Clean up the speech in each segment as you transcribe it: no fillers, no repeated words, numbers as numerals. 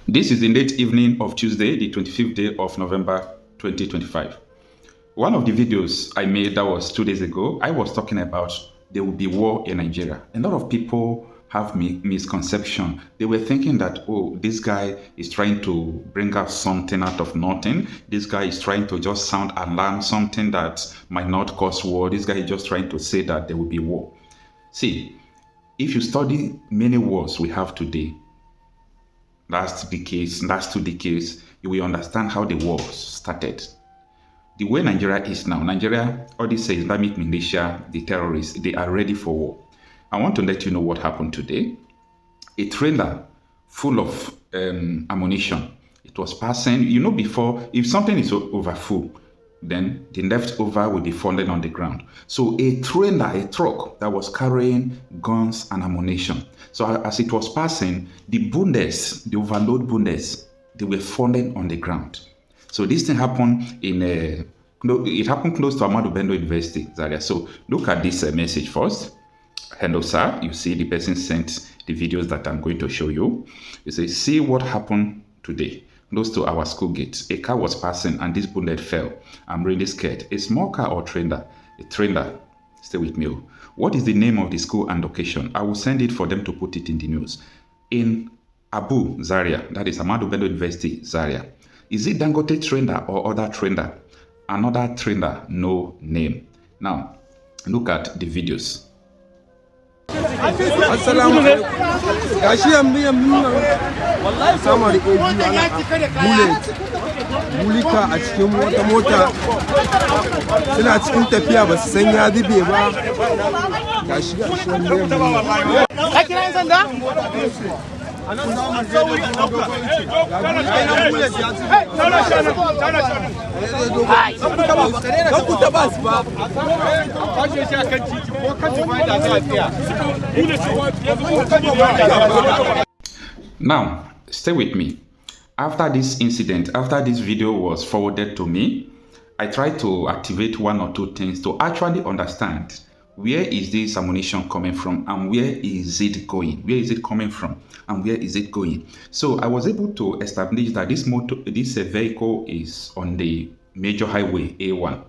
This is the late evening of Tuesday, the 25th day of November 2025. One of the videos I made that was 2 days ago, I was talking about there will be war in Nigeria. A lot of people have misconception. They were thinking that, oh, this guy is trying to bring us something out of nothing. This guy is trying to just sound alarm, something that might not cause war. This guy is just trying to say that there will be war. See, if you study many wars we have today, last 2 decades, you will understand how the wars started. The way Nigeria is now, Nigeria, all this Islamic militia, the terrorists, they are ready for war. I want to let you know what happened today. A trailer full of ammunition, it was passing. You know, before, if something is over full, then the leftover will be falling on the ground. So a trailer, a truck that was carrying guns and ammunition. So as it was passing, the bundes, the overload bundes, they were falling on the ground. So this thing happened it happened close to Ahmadu Bello University, Zaria. So look at this message first. Hello, sir. You see the person sent the videos that I'm going to show you. You say, see what happened today. Close to our school gate, a car was passing and this bullet fell. I'm really scared. A small car or trailer? A trailer. Stay with me. What is the name of the school and location? I will send it for them to put it in the news. In Abu, Zaria, that is Ahmadu Bello University, Zaria. Is it Dangote trailer or other trailer? Another trailer, no name. Now, look at the videos. Assalamu alaikum. Gashi wallahi sama da biyu ana bulika a cikin wata mota suna cikin tafiya ba su san ya zube ba. Gashi ka kira yan sanda? Now, stay with me. After this incident, after this video was forwarded to me, I tried to activate one or two things to actually understand where is this ammunition coming from and where is it going? Where is it coming from and where is it going? So I was able to establish that this vehicle is on the major highway A1.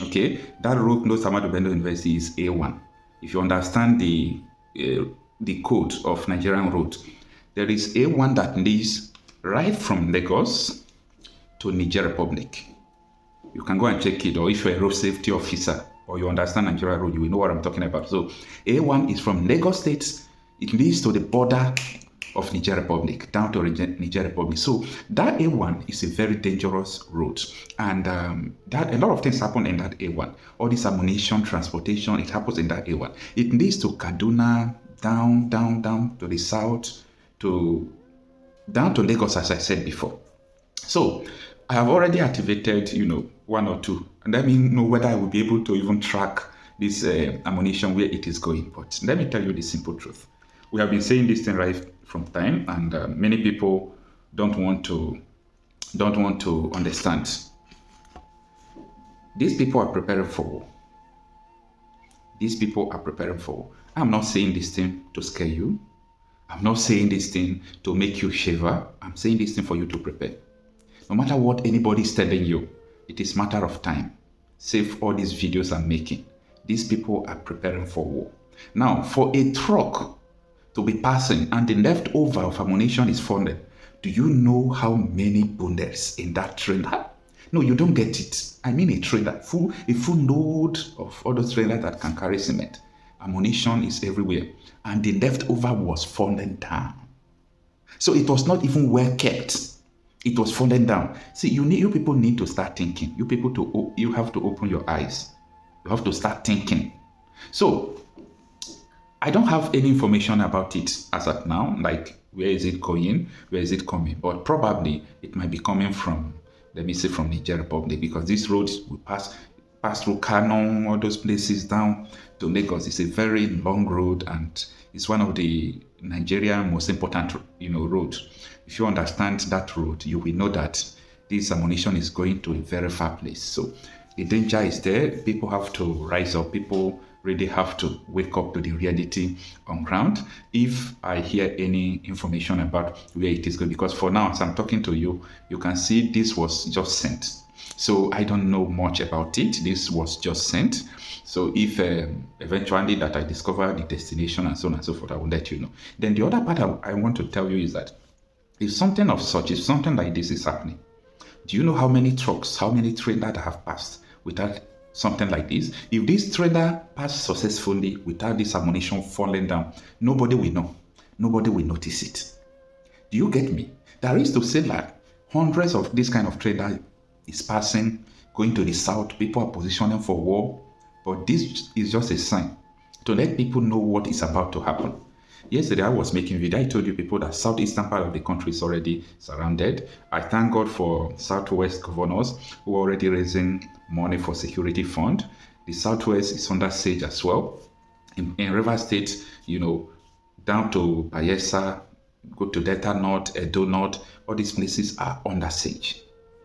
Okay, that road close to Ahmadu Bello University is A1. If you understand the code of Nigerian road, there is A1 that leads right from Lagos to Niger Republic. You can go and check it, or if you're a road safety officer or you understand Nigeria road, you will know what I'm talking about. So A1 is from Lagos State. It leads to the border of Niger Republic, down to Niger Republic. So that A1 is a very dangerous road. And that a lot of things happen in that A1. All this ammunition, transportation, it happens in that A1. It leads to Kaduna, down to the south, down to Lagos, as I said before. So I have already activated, one or two, and let me know whether I will be able to even track this ammunition where it is going. But let me tell you the simple truth. We have been saying this thing right from time, and many people don't want to understand. These people are preparing for war. These people are preparing for war. I'm not saying this thing to scare you. I'm not saying this thing to make you shiver. I'm saying this thing for you to prepare. No matter what anybody is telling you, it is matter of time. Save all these videos I'm making. These people are preparing for war. Now, for a truck to be passing and the leftover of ammunition is falling, do you know how many bundles in that trailer? No, you don't get it. I mean a trailer, a full load of all those trailers that can carry cement. Ammunition is everywhere. And the leftover was falling down. So it was not even well kept. It was falling down. See, you people need to start thinking. You have to open your eyes. You have to start thinking. So I don't have any information about it as of now, like where is it going, where is it coming, but probably it might be coming from, let me say, from Niger Republic, because this road will pass through Kanu, all those places down to Lagos. It's a very long road and it's one of the Nigerian most important, road. If you understand that road, you will know that this ammunition is going to a very far place. So the danger is there. People have to rise up. People really have to wake up to the reality on ground if I hear any information about where it is going. Because for now, as I'm talking to you, you can see this was just sent. So I don't know much about it. This was just sent. So if eventually that I discover the destination and so on and so forth, I will let you know. Then the other part I want to tell you is that if something of such, if something like this is happening, do you know how many trucks, how many trailers that have passed without something like this? If this trailer passed successfully without this ammunition falling down, nobody will know. Nobody will notice it. Do you get me? There is to say like hundreds of this kind of trailer is passing, going to the south. People are positioning for war. But this is just a sign to let people know what is about to happen. Yesterday, I was making a video. I told you people that southeastern part of the country is already surrounded. I thank God for southwest governors who are already raising money for security fund. The southwest is under siege as well. In River State, down to Bayelsa, go to Delta North, Edo North, all these places are under siege.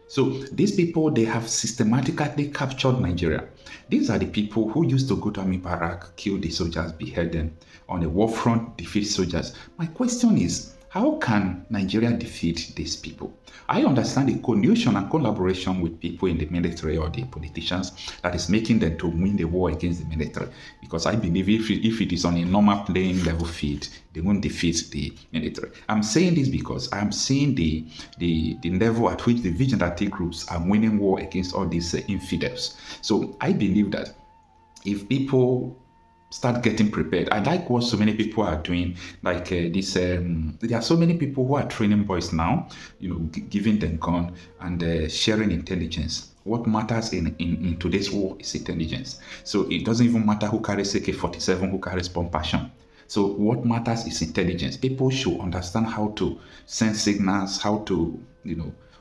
So these people, they have systematically captured Nigeria. These are the people who used to go to army barrack, kill the soldiers, behead them, on the war front, defeat soldiers. My question is, how can Nigeria defeat these people? I understand the collusion and collaboration with people in the military or the politicians that is making them to win the war against the military. Because I believe if it is on a normal playing level field, they won't defeat the military. I'm saying this because I'm seeing the level at which the vigilante groups are winning war against all these infidels. So I believe that if people start getting prepared. I like what so many people are doing, like there are so many people who are training boys now, giving them gun and sharing intelligence. What matters in today's war is intelligence. So it doesn't even matter who carries AK-47, who carries bomb passion. So what matters is intelligence. People should understand how to send signals, how to,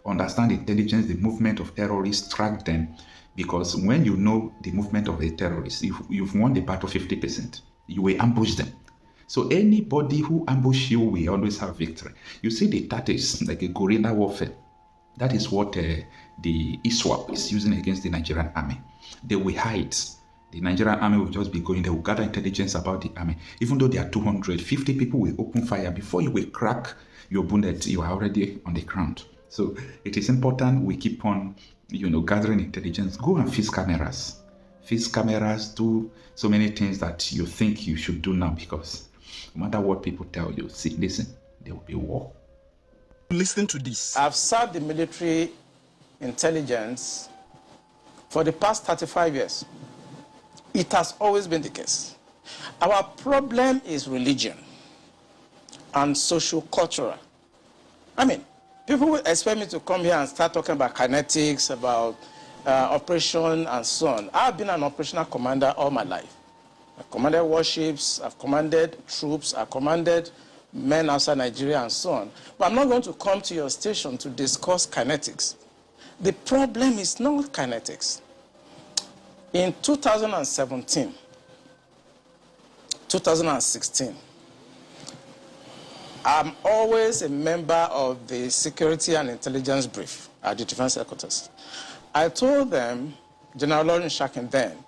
understand intelligence, the movement of terrorists, track them. Because when you know the movement of a terrorist, you've won the battle 50%, you will ambush them. So anybody who ambush you will always have victory. You see the tactics, like a guerrilla warfare. That is what the ISWAP is using against the Nigerian army. They will hide. The Nigerian army will just be going, they will gather intelligence about the army. Even though there are 250 people will open fire. Before you will crack your bonnet, you are already on the ground. So it is important we keep on gathering intelligence. Go and fix cameras. Fix cameras, do so many things that you think you should do now, because no matter what people tell you, see, listen, there will be war. Listen to this. I've served the military intelligence for the past 35 years. It has always been the case. Our problem is religion and social-cultural. People will expect me to come here and start talking about kinetics, about operation and so on. I've been an operational commander all my life. I've commanded warships, I've commanded troops, I've commanded men outside Nigeria and so on. But I'm not going to come to your station to discuss kinetics. The problem is not kinetics. In 2017, 2016, I'm always a member of the Security and Intelligence Brief at the Defense Headquarters. I told them, General Lawrence Shakin then,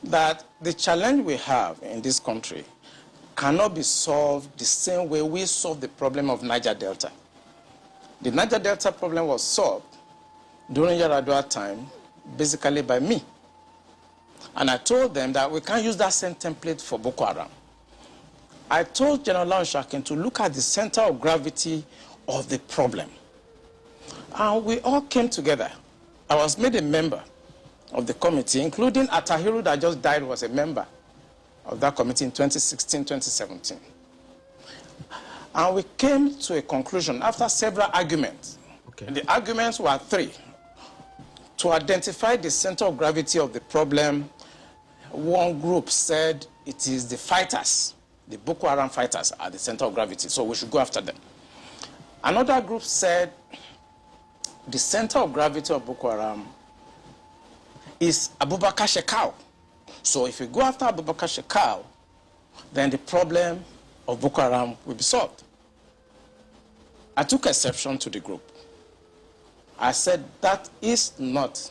that the challenge we have in this country cannot be solved the same way we solved the problem of Niger Delta. The Niger Delta problem was solved during Yaradua time, basically by me. And I told them that we can't use that same template for Boko Haram. I told General Lawrence Shakin to look at the center of gravity of the problem. And we all came together. I was made a member of the committee, including Atahiru that just died was a member of that committee in 2016, 2017. And we came to a conclusion after several arguments. Okay. And the arguments were three. To identify the center of gravity of the problem, one group said it is the fighters, the Boko Haram fighters are the center of gravity, so we should go after them. Another group said the center of gravity of Boko Haram is Abubakar Shekau. So if we go after Abubakar Shekau, then the problem of Boko Haram will be solved. I took exception to the group. I said that is not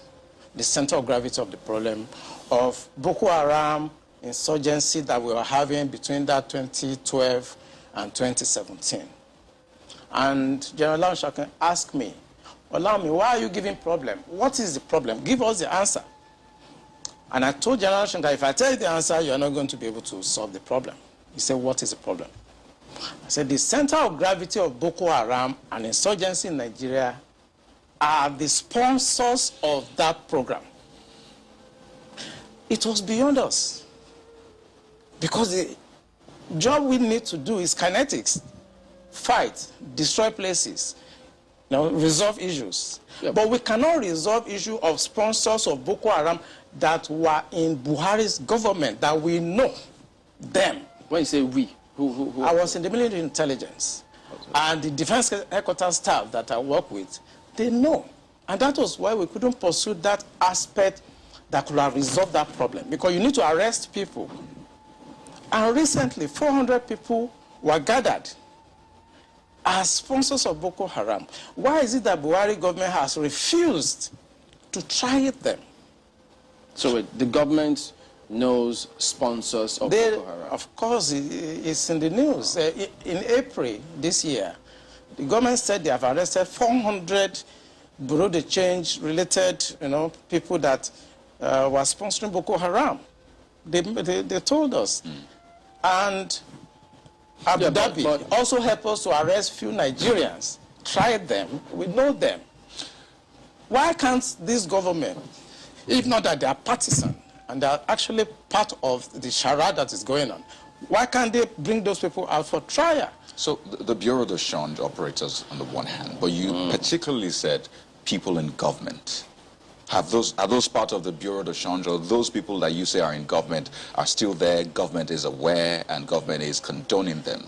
the center of gravity of the problem of Boko Haram insurgency that we were having between that 2012 and 2017. And General Shakin asked me, Olami, why are you giving problem? What is the problem? Give us the answer. And I told General Shakin that if I tell you the answer, you're not going to be able to solve the problem. He said, what is the problem? I said, the center of gravity of Boko Haram and insurgency in Nigeria are the sponsors of that program. It was beyond us. Because the job we need to do is kinetics. Fight, destroy places, resolve issues. Yep. But we cannot resolve issue of sponsors of Boko Haram that were in Buhari's government, that we know them. When you say we, who? I was in the military intelligence. Okay. And the defense headquarters staff that I work with, they know. And that was why we couldn't pursue that aspect that could have resolved that problem. Because you need to arrest people. And recently, 400 people were gathered as sponsors of Boko Haram. Why is it that Buhari government has refused to try them? So the government knows sponsors of Boko Haram? Of course, it's in the news. In April this year, the government said they have arrested 400 Bureau de Change related, people that were sponsoring Boko Haram. They told us. And Abu Dhabi also helped us to arrest few Nigerians, tried them, we know them. Why can't this government, if not that they are partisan and they are actually part of the charade that is going on, why can't they bring those people out for trial? So the Bureau de Change operates on the one hand, but you particularly said people in government. Are those part of the Bureau de Change, or those people that you say are in government are still there, government is aware, and government is condoning them?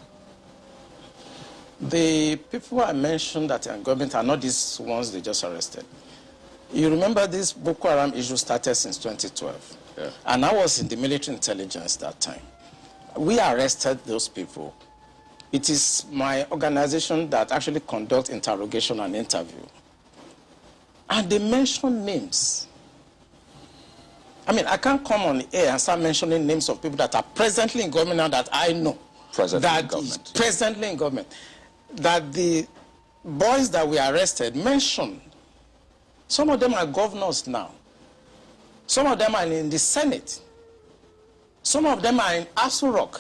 The people I mentioned that are in government are not these ones they just arrested. You remember this Boko Haram issue started since 2012. Yeah. And I was in the military intelligence that time. We arrested those people. It is my organization that actually conducts interrogation and interview. And they mention names. I mean, I can't come on the air and start mentioning names of people that are presently in government now that I know. Presently in government. That the boys that we arrested mentioned. Some of them are governors now. Some of them are in the Senate. Some of them are in Aso Rock.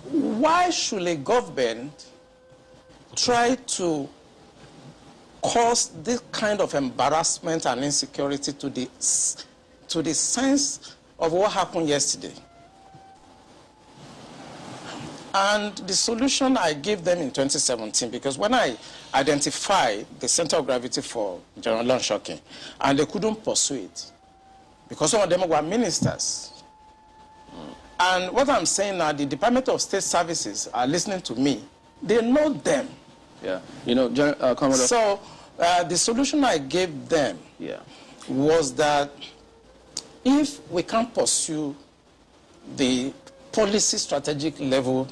Why should a government try to cause this kind of embarrassment and insecurity to the sense of what happened yesterday? And the solution I gave them in 2017, because when I identified the center of gravity for General Shakin, and they couldn't pursue it, because some of them were ministers. And what I'm saying now, the Department of State Services are listening to me. They know them. Yeah, Commodore. So the solution I gave them was that if we can't pursue the policy strategic level,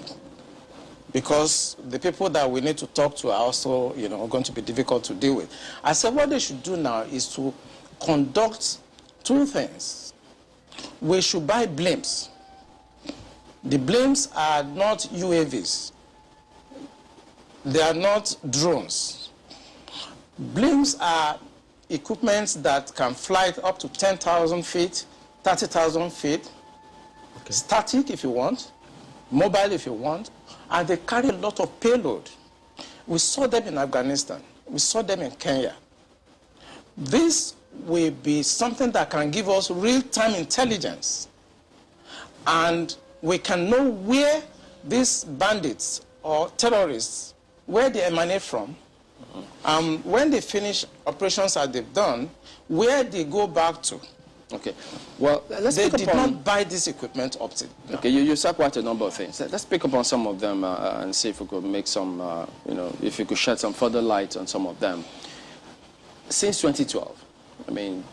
because the people that we need to talk to are also, going to be difficult to deal with. I said what they should do now is to conduct two things. We should buy blimps. The blimps are not UAVs. They are not drones. Blimps are equipments that can fly up to 10,000 feet, 30,000 feet, static if you want, mobile if you want, and they carry a lot of payload. We saw them in Afghanistan. We saw them in Kenya. This will be something that can give us real-time intelligence, and we can know where these bandits or terrorists, where they emanate from, when they finish operations that they've done, where they go back to. Okay. Well, they did not buy this equipment up to. No. Okay, you said quite a number of things. Let's pick up on some of them and see if we could make some, if you could shed some further light on some of them. Since 2012, I mean,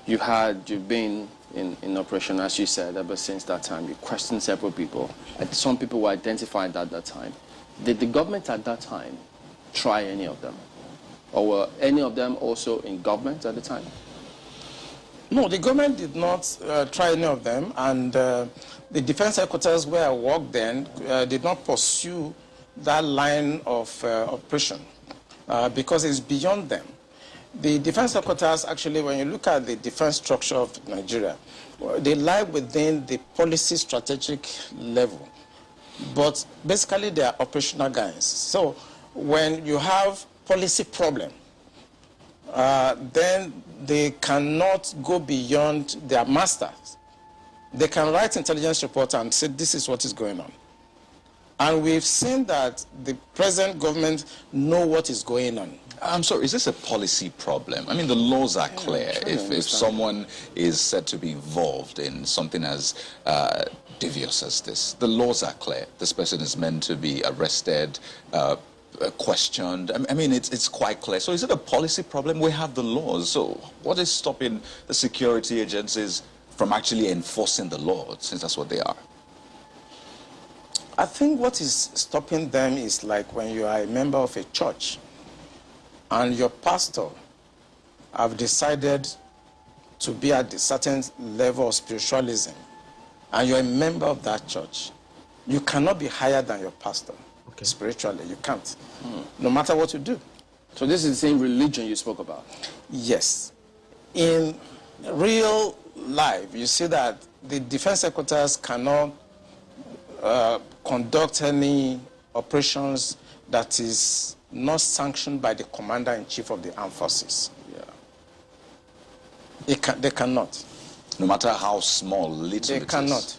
you've been in operation, as you said, ever since that time. You questioned several people. Some people were identified at that time. Did the government at that time try any of them? Or were any of them also in government at the time? No, the government did not try any of them, and the defense headquarters where I worked then did not pursue that line of operation because it's beyond them. The defense headquarters, actually, when you look at the defense structure of Nigeria, they lie within the policy strategic level, but basically they are operational guys. So when you have policy problem, then they cannot go beyond their masters. They can write intelligence report and say this is what is going on. And we've seen that the present government know what is going on. I'm sorry, is this a policy problem? I mean, the laws are clear. If someone is said to be involved in something as devious as this, the laws are clear. This person is meant to be arrested, questioned. I mean, it's quite clear. So is it a policy problem? We have the laws. So what is stopping the security agencies from actually enforcing the law, since that's what they are? I think what is stopping them is like when you are a member of a church and your pastor have decided to be at a certain level of spiritualism and you're a member of that church, you cannot be higher than your pastor. Spiritually, you can't, no matter what you do. So this is the same religion you spoke about? Yes. In real life, you see that the defense headquarters cannot conduct any operations that is not sanctioned by the commander-in-chief of the armed forces. Yeah. They cannot. No matter how small, little they cannot.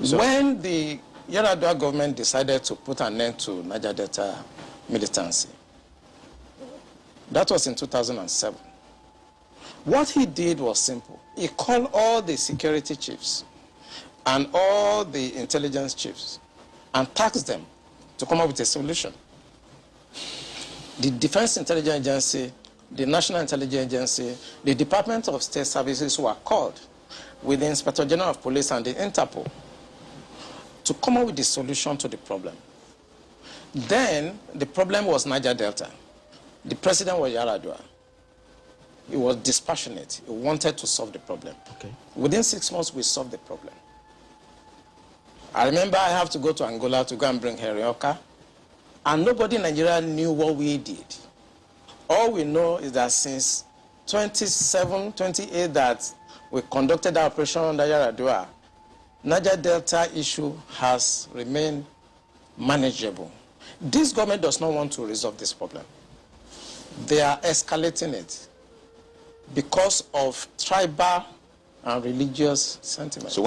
So, when the Yar'Adua government decided to put an end to Niger Delta militancy, that was in 2007. What he did was simple. He called all the security chiefs and all the intelligence chiefs and tasked them to come up with a solution. The Defense Intelligence Agency, the National Intelligence Agency, the Department of State Services were called with the Inspector General of Police and the Interpol to come up with the solution to the problem. Then the problem was Niger Delta. The president was Yar'Adua. He was dispassionate. He wanted to solve the problem. Within 6 months, we solved the problem. I remember I have to go to Angola to go and bring Herioka, and nobody in Nigeria knew what we did. All we know is that since 27, 28 that we conducted our operation under Yar'Adua, Niger Delta issue has remained manageable. This government does not want to resolve this problem. They are escalating it because of tribal and religious sentiments. So